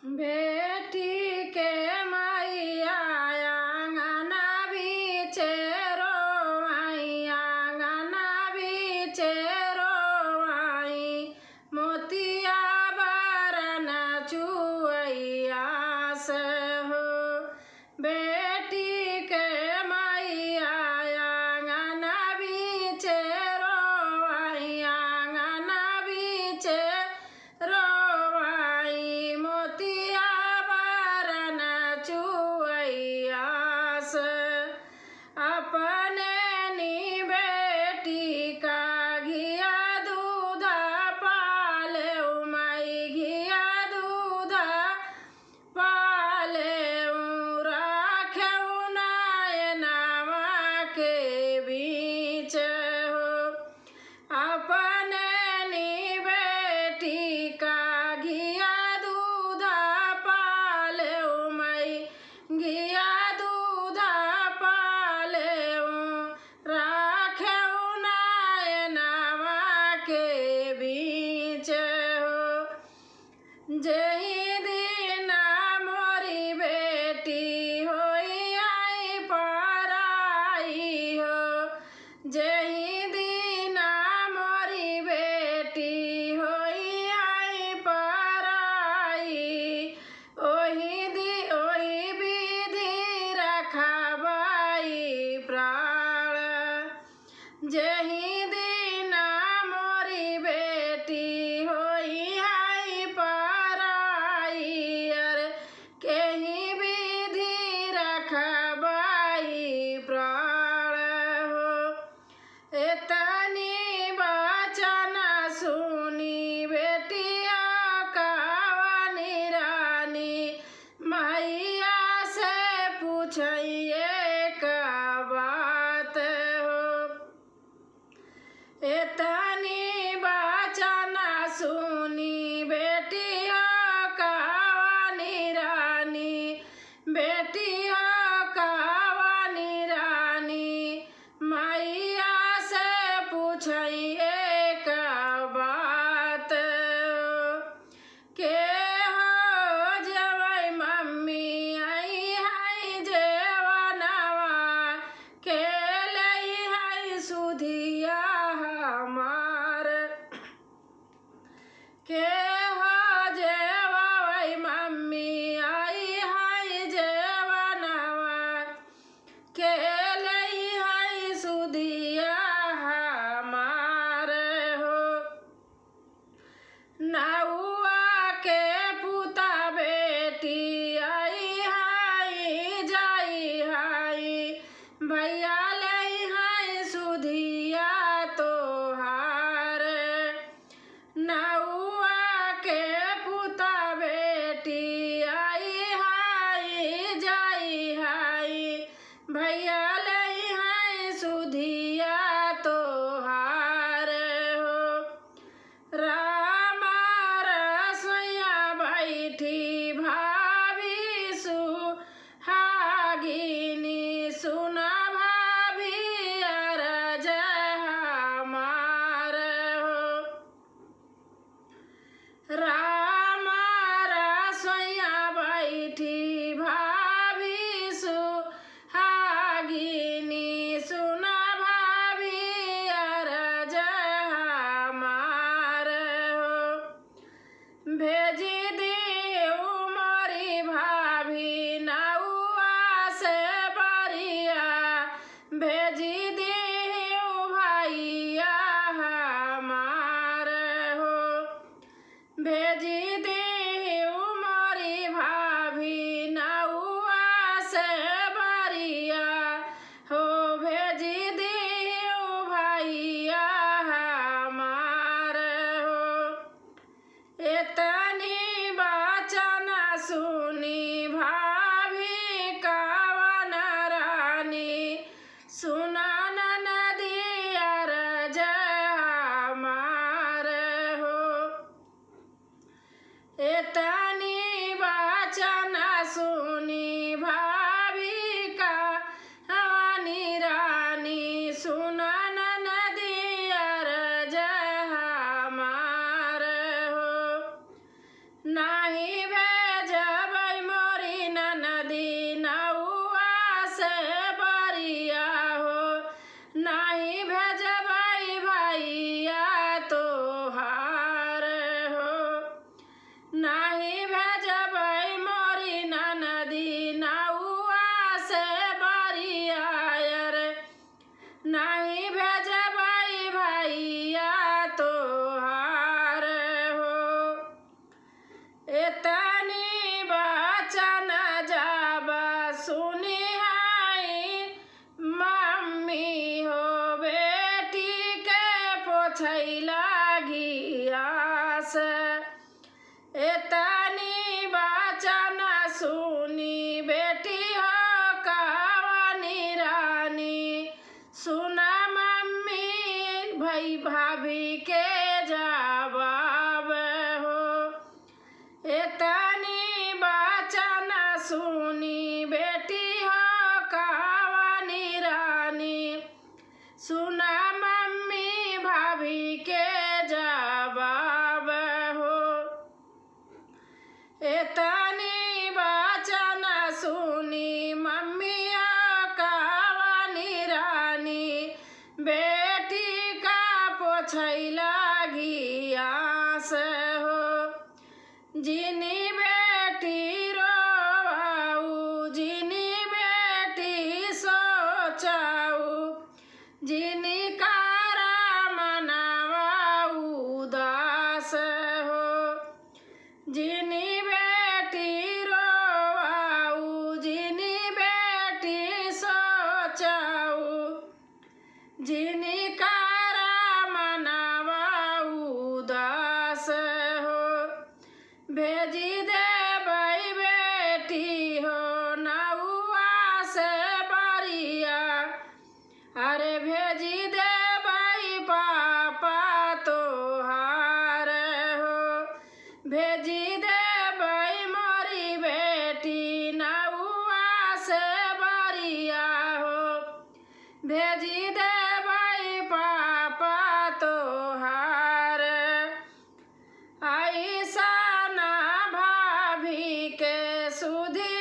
बेटी के मैया आंगना बीचे रोआई, आंगना बीचे रोआई, मोतिया बरन चुअइया से हो। बेटी के मैया आंगना बीचे रोआई, आंगना बीचे रोआई, मोतिया बरन चुअइया से। अपने नी बेटी का घिया दूध पाले माई, घिया दूध पाले राखेऊ नयनवा के बीच हो। अपने नी बेटी का घिया दूध पाले माई, घिया दूध पाले राखेऊ नयनवा के बीच हो। जही दिन मोरी बेटी होई आई पराई हो, जही दिन मोरी बेटी होई आई पराई, ओही विधि रखबाई प्राण। जही दिन मोरी बेटी होई आई पराई, अरे केही विधि रखबाई प्राण हो। एतनी वचन सुनी बेटिया कावनी रानी, मैया से पूछिए का बात हो। एतनी वचन सुनी बेटिया कावनी रानी, बेटिया कावनी रानी, मैया से पूछिए का बात हो। के हो जवै मम्मी आई हाय जेवनवा, के लई हाय सुधिया हमार। के हो जेवै मम्मी आई हाय जेवनवा, के लई हाय सुधिया हमार हो। नौआ के पुता बेटी आई हाय जाई हाय, भैया लई हाय सुधिया तोहार। नौआ के पुता बेटी आई हाय जाई हाय, भैया लई हाय सुधिया तोहार हो। रामा रसोइया बैठी भाभी सुहागिनी, सुना भाभी अरज हमार हो। रामा रसोइया बैठी भाभी सुहागिनी, सुना भाभी अरज हमार हो। भेजी दियो मोरी भाभी नौआ से बरिया, भेजी दियो भैया हमार हो। भेजी दियो मोरी भाभी नौआ से बरिया हो, भेजी दियो भैया हमार हो। एतनी वचन सुनी भाभी कावन रानी, सुना ननदी अरज हमार हो। एतनी वचन सुनी भाभी कावनी रानी, सुना ननदी अरज हमार हो। नाही भेज जिनी बेटी रोवाऊ जिनी बेटी सोचाऊ जिनी कारा मनावाऊ उदास हो जिनी बेटी रोवाऊ जिनी बेटी सोचाऊ जिनी कारा मनावाऊ उदास हो भेजी दे बई बेटी हो नौआ से बरिया अरे भेजी दे बई पापा तोहार हो भेजी दे बई मोरी बेटी नौआ से बरिया हो भेजी दे बई पापा तोहार ऐसा ना भाभी के सुधी